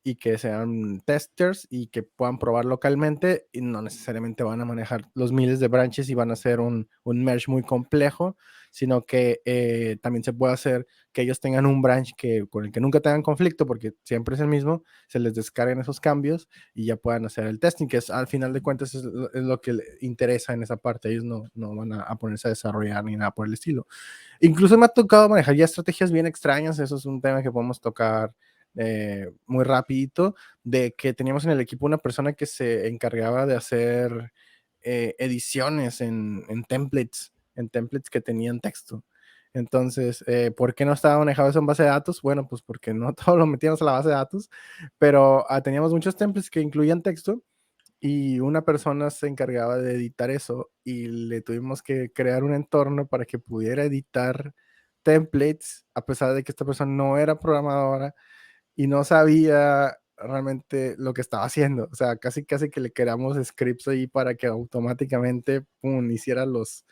y que sean testers y que puedan probar localmente y no necesariamente van a manejar los miles de branches y van a hacer un merge muy complejo, sino que también se puede hacer que ellos tengan un branch con el que nunca tengan conflicto porque siempre es el mismo, se les descarguen esos cambios y ya puedan hacer el testing, que es al final de cuentas es lo que les interesa en esa parte. Ellos no van a ponerse a desarrollar ni nada por el estilo. Incluso me ha tocado manejar ya estrategias bien extrañas, eso es un tema que podemos tocar muy rapidito, de que teníamos en el equipo una persona que se encargaba de hacer ediciones en templates que tenían texto. Entonces, ¿por qué no estaba manejado eso en base de datos? Bueno, pues porque no todo lo metíamos a la base de datos, pero teníamos muchos templates que incluían texto y una persona se encargaba de editar eso y le tuvimos que crear un entorno para que pudiera editar templates, a pesar de que esta persona no era programadora y no sabía realmente lo que estaba haciendo. O sea, casi que le creamos scripts ahí para que automáticamente pum, hiciera los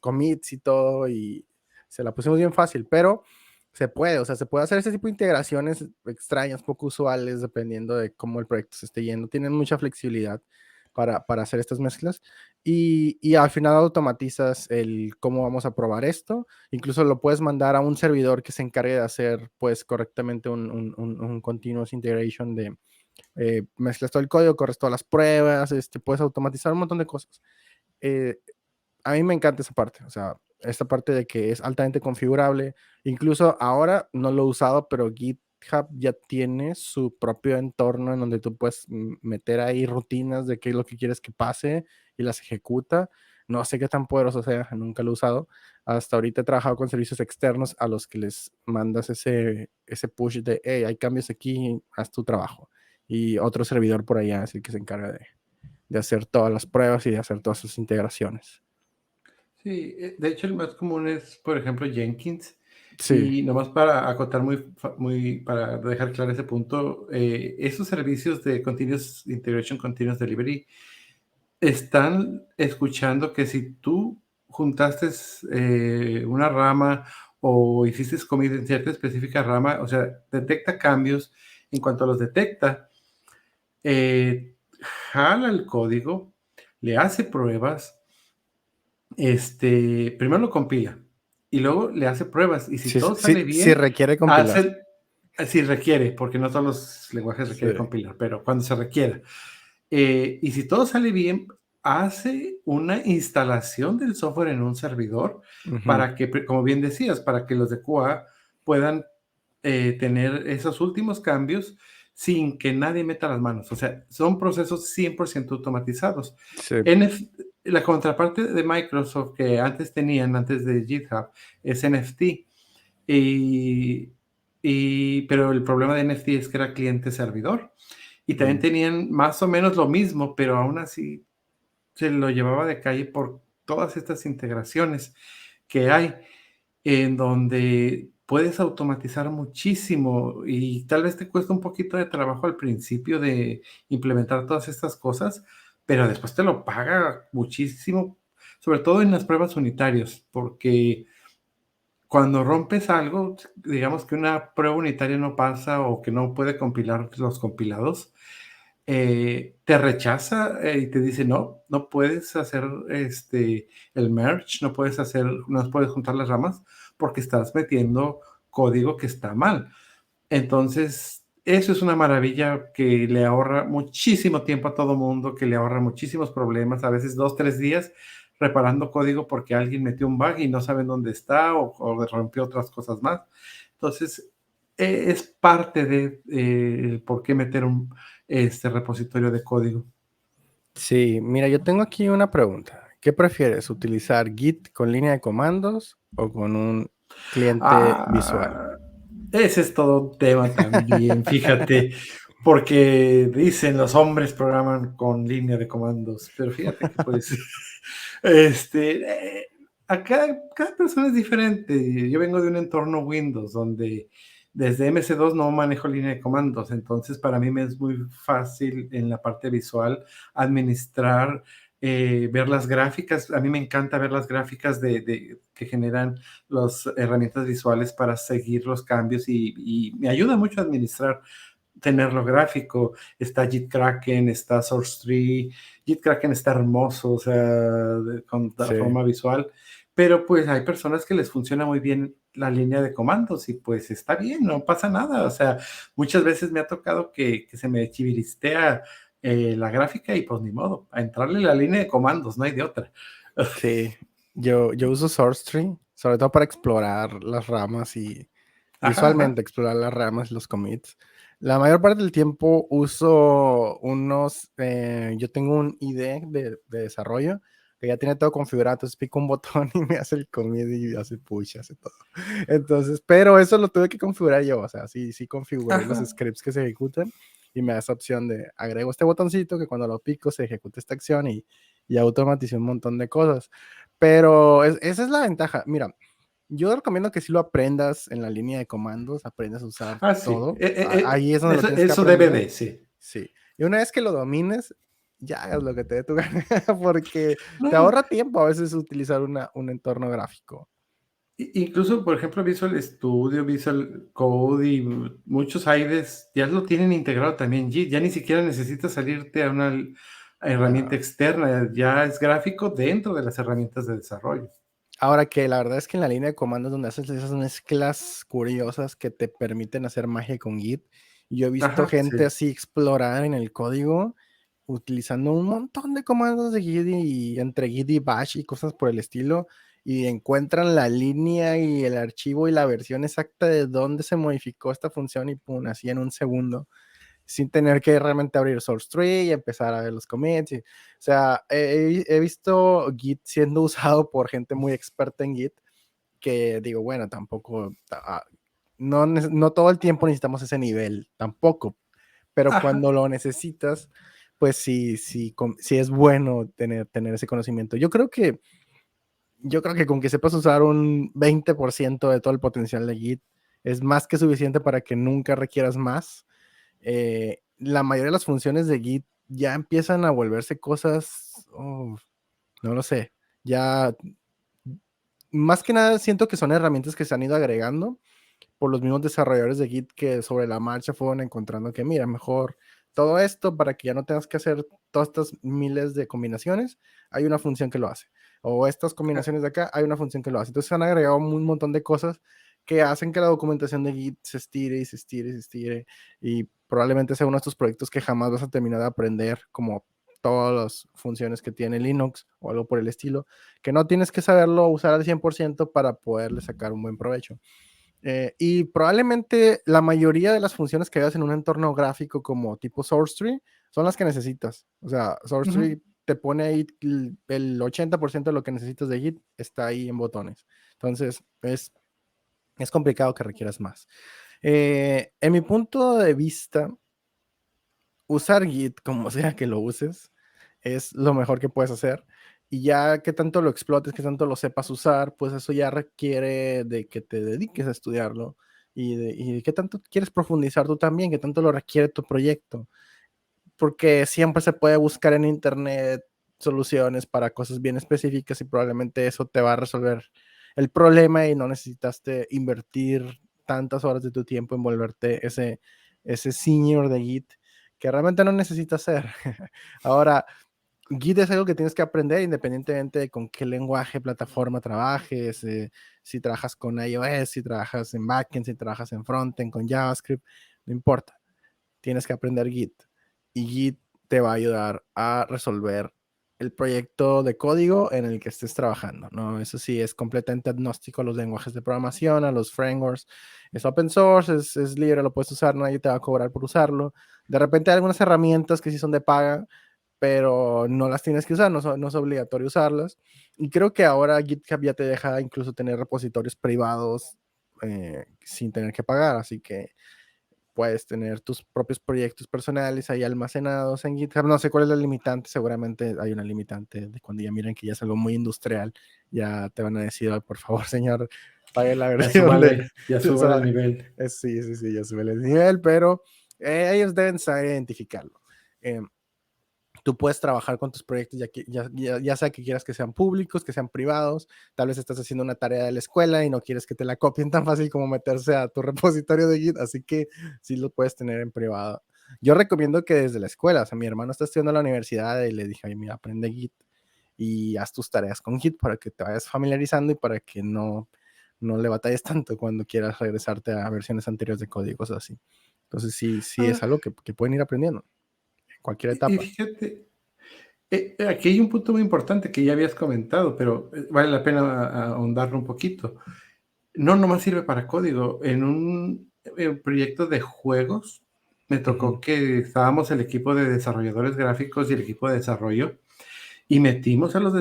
commits y todo y se la pusimos bien fácil, pero se puede, o sea, se puede hacer ese tipo de integraciones extrañas, poco usuales, dependiendo de cómo el proyecto se esté yendo. Tienen mucha flexibilidad para hacer estas mezclas y al final automatizas el cómo vamos a probar esto. Incluso lo puedes mandar a un servidor que se encargue de hacer pues correctamente un continuous integration de mezclas todo el código, corres todas las pruebas, puedes automatizar un montón de cosas. Eh, a mí me encanta esa parte, o sea, esta parte de que es altamente configurable. Incluso ahora no lo he usado, pero GitHub ya tiene su propio entorno en donde tú puedes meter ahí rutinas de qué es lo que quieres que pase y las ejecuta. No sé qué tan poderoso sea, nunca lo he usado. Hasta ahorita he trabajado con servicios externos a los que les mandas ese push de, hey, hay cambios aquí, haz tu trabajo. Y otro servidor por allá es el que se encarga de hacer todas las pruebas y de hacer todas sus integraciones. Sí, de hecho el más común es, por ejemplo, Jenkins. Sí, Y nomás para acotar para dejar claro ese punto, esos servicios de Continuous Integration, Continuous Delivery, están escuchando que si tú juntaste una rama o hiciste commit en cierta específica rama, o sea, detecta cambios. En cuanto los detecta, eh, jala el código, le hace pruebas, primero lo compila y luego le hace pruebas. Y si todo sale sí bien, requiere compilar. hace, Sí requiere, porque no todos los lenguajes Sí. requieren compilar, pero cuando se requiera. Y si todo sale bien, hace una instalación del software en un servidor Ujú. para que, como bien decías, para que los de QA puedan tener esos últimos cambios sin que nadie meta las manos. O sea, son procesos 100% automatizados. Sí. La contraparte de Microsoft que antes tenían, antes de GitHub, es NFT. Y, pero el problema de NFT es que era cliente-servidor. Y también Mm. tenían más o menos lo mismo, pero aún así se lo llevaba de calle por todas estas integraciones que hay, en donde puedes automatizar muchísimo y tal vez te cuesta un poquito de trabajo al principio de implementar todas estas cosas, pero después te lo paga muchísimo, sobre todo en las pruebas unitarias, porque cuando rompes algo, digamos que una prueba unitaria no pasa o que no puede compilar los compilados, te rechaza y te dice, no, no puedes hacer el merge, no puedes juntar las ramas porque estás metiendo código que está mal. Entonces, eso es una maravilla que le ahorra muchísimo tiempo a todo mundo, que le ahorra muchísimos problemas, a veces 2, 3 días reparando código porque alguien metió un bug y no saben dónde está o rompió otras cosas más. Entonces, es parte de el por qué meter un repositorio de código. Sí, mira, yo tengo aquí una pregunta. ¿Qué prefieres, utilizar Git con línea de comandos o con un cliente visual? Ah, ese es todo un tema también, fíjate, porque dicen los hombres programan con línea de comandos, pero fíjate que pues, este, cada persona es diferente. Yo vengo de un entorno Windows donde desde MC2 no manejo línea de comandos, entonces para mí me es muy fácil en la parte visual administrar, ver las gráficas. A mí me encanta ver las gráficas que generan las herramientas visuales para seguir los cambios y me ayuda mucho a administrar, tenerlo gráfico. Está JitKraken, está SourceTree. JitKraken está hermoso, o sea, con la Sí, forma visual, pero pues hay personas que les funciona muy bien la línea de comandos y pues está bien, no pasa nada. O sea, muchas veces me ha tocado que se me chiviristea la gráfica y pues ni modo, a entrarle la línea de comandos, no hay de otra. sí. Yo uso SourceTree, sobre todo para explorar las ramas y Ajá, ajá. visualmente explorar las ramas y los commits. La mayor parte del tiempo uso yo tengo un IDE de desarrollo que ya tiene todo configurado, entonces pico un botón y me hace el commit y hace push, hace todo. Entonces, pero eso lo tuve que configurar yo, o sea, sí configuré los Ajá. scripts que se ejecutan y me da esa opción de agrego este botoncito que cuando lo pico se ejecute esta acción y automaticé un montón de cosas. Pero esa es la ventaja. Mira, yo recomiendo que si lo aprendas en la línea de comandos, aprendas a usar Ah, sí. todo. Ahí es donde lo tienes que Eso debe aprender. de, sí. Sí. Y una vez que lo domines, ya hagas lo que te dé tu gana, porque te No, ahorra tiempo a veces utilizar un entorno gráfico. incluso, por ejemplo, Visual Studio, Visual Code y muchos IDEs ya lo tienen integrado también JIT. Ya ni siquiera necesitas salirte a una herramienta No. externa, ya es gráfico dentro de las herramientas de desarrollo. Ahora que la verdad es que en la línea de comandos donde haces esas mezclas curiosas que te permiten hacer magia con Git, yo he visto Ajá, gente sí. así explorar en el código utilizando un montón de comandos de Git y entre Git y Bash y cosas por el estilo, y encuentran la línea y el archivo y la versión exacta de dónde se modificó esta función y pum, así en un segundo sin tener que realmente abrir SourceTree y empezar a ver los commits. O sea, he visto Git siendo usado por gente muy experta en Git, que digo, bueno, tampoco, no todo el tiempo necesitamos ese nivel, tampoco, pero Ajá. cuando lo necesitas, pues sí es bueno tener ese conocimiento. Yo creo que con que sepas usar un 20% de todo el potencial de Git es más que suficiente para que nunca requieras más. La mayoría de las funciones de Git ya empiezan a volverse cosas, no lo sé, ya más que nada siento que son herramientas que se han ido agregando por los mismos desarrolladores de Git que sobre la marcha fueron encontrando que, mira, mejor todo esto para que ya no tengas que hacer todas estas miles de combinaciones, hay una función que lo hace. O estas combinaciones de acá, hay una función que lo hace. Entonces se han agregado un montón de cosas que hacen que la documentación de Git se estire y se estire y se estire, y probablemente sea uno de estos proyectos que jamás vas a terminar de aprender, como todas las funciones que tiene Linux o algo por el estilo, que no tienes que saberlo usar al 100% para poderle sacar un buen provecho. Y probablemente la mayoría de las funciones que veas en un entorno gráfico como tipo SourceTree son las que necesitas. O sea, Ujú. SourceTree te pone ahí el 80% de lo que necesitas de Git está ahí en botones. Entonces, es complicado que requieras más. En mi punto de vista, usar Git, como sea que lo uses, es lo mejor que puedes hacer. Y ya que tanto lo explotes, que tanto lo sepas usar, pues eso ya requiere de que te dediques a estudiarlo y de qué tanto quieres profundizar tú también, qué tanto lo requiere tu proyecto. Porque siempre se puede buscar en internet soluciones para cosas bien específicas y probablemente eso te va a resolver el problema y no necesitaste invertir tantas horas de tu tiempo en volverte ese senior de Git que realmente no necesitas ser. Ahora, Git es algo que tienes que aprender independientemente de con qué lenguaje, plataforma trabajes, si trabajas con iOS, si trabajas en backend, si trabajas en frontend, con JavaScript, no importa, tienes que aprender Git. Y Git te va a ayudar a resolver el proyecto de código en el que estés trabajando, ¿no? Eso sí, es completamente agnóstico a los lenguajes de programación, a los frameworks. Es open source, es libre, lo puedes usar, nadie te va a cobrar por usarlo. De repente hay algunas herramientas que sí son de paga, pero no las tienes que usar, no es obligatorio usarlas. Y creo que ahora GitHub ya te deja incluso tener repositorios privados sin tener que pagar, así que puedes tener tus propios proyectos personales ahí almacenados en GitHub. No sé cuál es la limitante, seguramente hay una limitante de cuando ya miren que ya es algo muy industrial, ya te van a decir, "Ay, por favor, señor, pague la Ya versión de... súbale, ya O súbale sea, el nivel. sí, sí, sí, ya sube el nivel, pero ellos deben saber identificarlo. Eh, Tú puedes trabajar con tus proyectos ya sea que quieras que sean públicos, que sean privados, tal vez estás haciendo una tarea de la escuela y no quieres que te la copien tan fácil como meterse a tu repositorio de Git, así que sí lo puedes tener en privado. Yo recomiendo que desde la escuela, o sea, mi hermano está estudiando en la universidad y le dije, ay, mira, aprende Git y haz tus tareas con Git para que te vayas familiarizando y para que no le batalles tanto cuando quieras regresarte a versiones anteriores de códigos así. Entonces sí Ah, es algo que pueden ir aprendiendo en cualquier y etapa. fíjate, aquí hay un punto muy importante que ya habías comentado, pero vale la pena ahondarlo un poquito. No nomás sirve para código. En un proyecto de juegos, me tocó Ujú. que estábamos el equipo de desarrolladores gráficos y el equipo de desarrollo, y metimos a los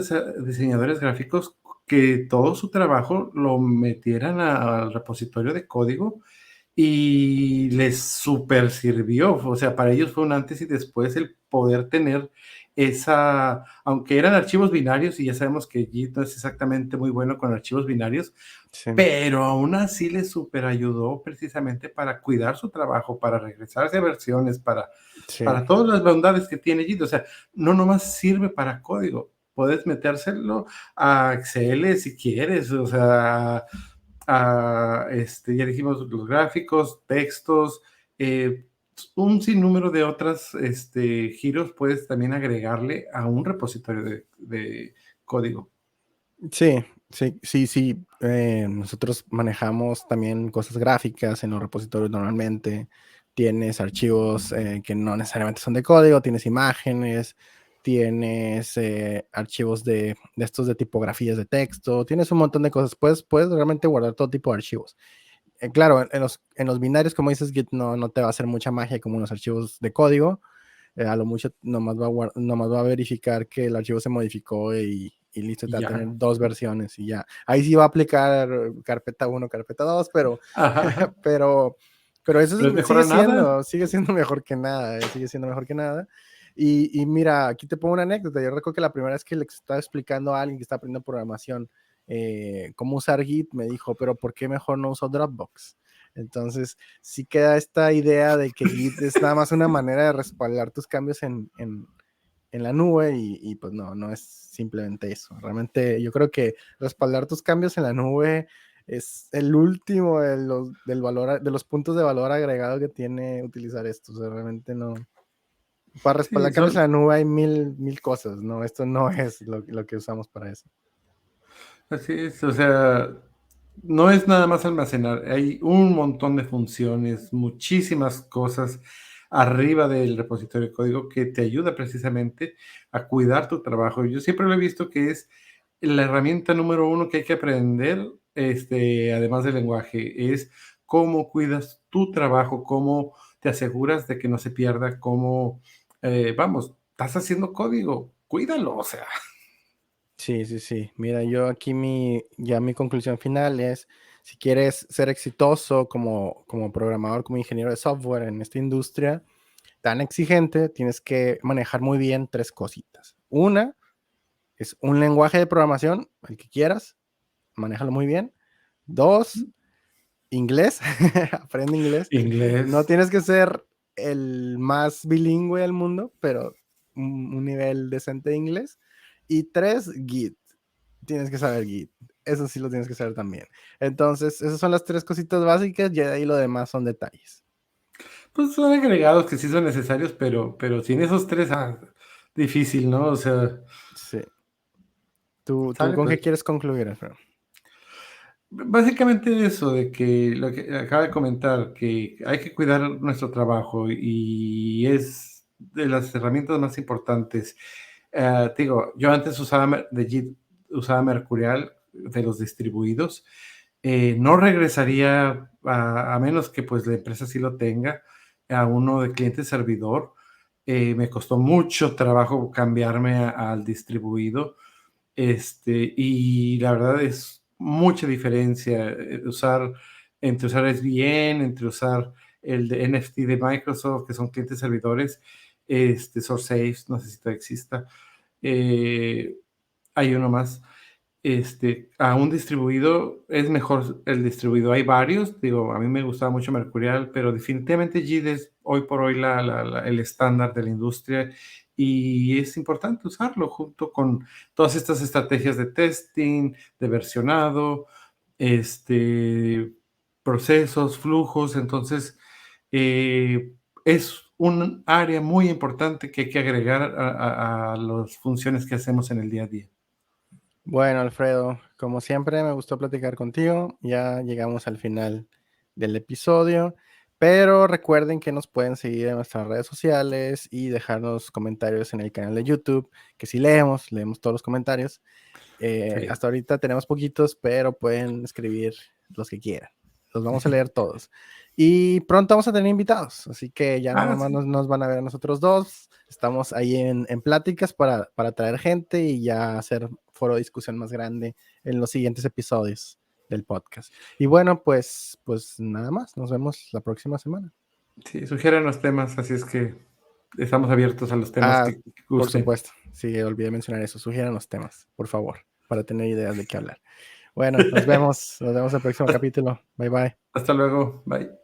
diseñadores gráficos que todo su trabajo lo metieran al repositorio de código y les super sirvió. O sea, para ellos fue un antes y después el poder tener esa, aunque eran archivos binarios, y ya sabemos que Git no es exactamente muy bueno con archivos binarios, Sí, pero aún así les super ayudó precisamente para cuidar su trabajo, para regresarse a versiones, sí, para todas las bondades que tiene Git. O sea, no nomás sirve para código, puedes metérselo a Excel si quieres, o sea, ya dijimos los gráficos, textos, eh, un sinnúmero de otras giros puedes también agregarle a un repositorio de código. sí, sí, sí, sí. Nosotros manejamos también cosas gráficas en los repositorios normalmente. Tienes archivos que no necesariamente son de código, tienes imágenes, tienes archivos de estos de tipografías de texto, tienes un montón de cosas. Puedes realmente guardar todo tipo de archivos. Claro, en los binarios, como dices, Git no te va a hacer mucha magia como en los archivos de código. A lo mucho nomás va a verificar que el archivo se modificó y listo, te Y va a tener ya. dos versiones y ya. Ahí sí va a aplicar carpeta 1, carpeta 2, Ajá. pero, pero eso Pero es mejor sigue a nada. siendo mejor que nada, sigue siendo mejor que nada. Y mira, aquí te pongo una anécdota. Yo recuerdo que la primera vez que le estaba explicando a alguien que está aprendiendo programación cómo usar Git, me dijo, pero ¿por qué mejor no uso Dropbox? Entonces, sí queda esta idea de que Git es nada más una manera de respaldar tus cambios en la nube y pues no es simplemente eso. Realmente yo creo que respaldar tus cambios en la nube es el último de los puntos de valor agregado que tiene utilizar esto. O sea, realmente no. Para respaldar Sí, cambios en la nube hay mil cosas, ¿no? Esto no es lo que usamos para eso. así es, o sea, no es nada más almacenar, hay un montón de funciones, muchísimas cosas arriba del repositorio de código que te ayuda precisamente a cuidar tu trabajo. Yo siempre lo he visto que es la herramienta número uno que hay que aprender, además del lenguaje, es cómo cuidas tu trabajo, cómo te aseguras de que no se pierda, cómo, vamos, estás haciendo código, cuídalo, o sea. Sí, sí, sí. Mira, yo aquí ya mi conclusión final es, si quieres ser exitoso como programador, como ingeniero de software en esta industria tan exigente, tienes que manejar muy bien tres cositas. Una es un lenguaje de programación, el que quieras, manéjalo muy bien. Dos, inglés, aprende inglés. No Inglés. tienes que ser el más bilingüe del mundo, pero un nivel decente de inglés. Y tres, Git. Tienes que saber Git. Eso sí lo tienes que saber también. Entonces, esas son las tres cositas básicas y de ahí lo demás son detalles. Pues son agregados que sí son necesarios, pero sin esos tres, difícil, ¿no? O sea, Sí. ¿Tú sale con qué pues. quieres concluir, Alfredo? Básicamente eso, de que lo que acaba de comentar, que hay que cuidar nuestro trabajo y es de las herramientas más importantes. Te digo, yo antes usaba de JIT, usaba Mercurial de los distribuidos. No regresaría a menos que pues la empresa sí lo tenga, a uno de cliente servidor. Me costó mucho trabajo cambiarme al distribuido. Y la verdad es mucha diferencia entre usar SVN, entre usar el de NFT de Microsoft, que son clientes servidores, SourceSafe, no sé si todavía exista. Eh, Hay uno más. A un distribuido es mejor el distribuido. Hay varios, digo, a mí me gustaba mucho Mercurial, pero definitivamente JIT es hoy por hoy el estándar de la industria y es importante usarlo junto con todas estas estrategias de testing, de versionado, este, procesos, flujos. Entonces, es un área muy importante que hay que agregar a las funciones que hacemos en el día a día. Bueno, Alfredo, como siempre me gustó platicar contigo. Ya llegamos al final del episodio, pero recuerden que nos pueden seguir en nuestras redes sociales y dejarnos comentarios en el canal de YouTube, que sí leemos todos los comentarios. Sí. Hasta ahorita tenemos poquitos, pero pueden escribir los que quieran. Los vamos a leer todos. Y pronto vamos a tener invitados, así que ya no nomás Sí. nos van a ver a nosotros dos. Estamos ahí en pláticas para traer gente y ya hacer foro de discusión más grande en los siguientes episodios del podcast. Y bueno, pues nada más. Nos vemos la próxima semana. Sí, sugieren los temas, así es que estamos abiertos a los temas Ah, que por gusten. supuesto. Sí, olvidé mencionar eso. Sugieran los temas, por favor, para tener ideas de qué hablar. Bueno, nos vemos el próximo Hasta capítulo. Bye bye. hasta luego, bye.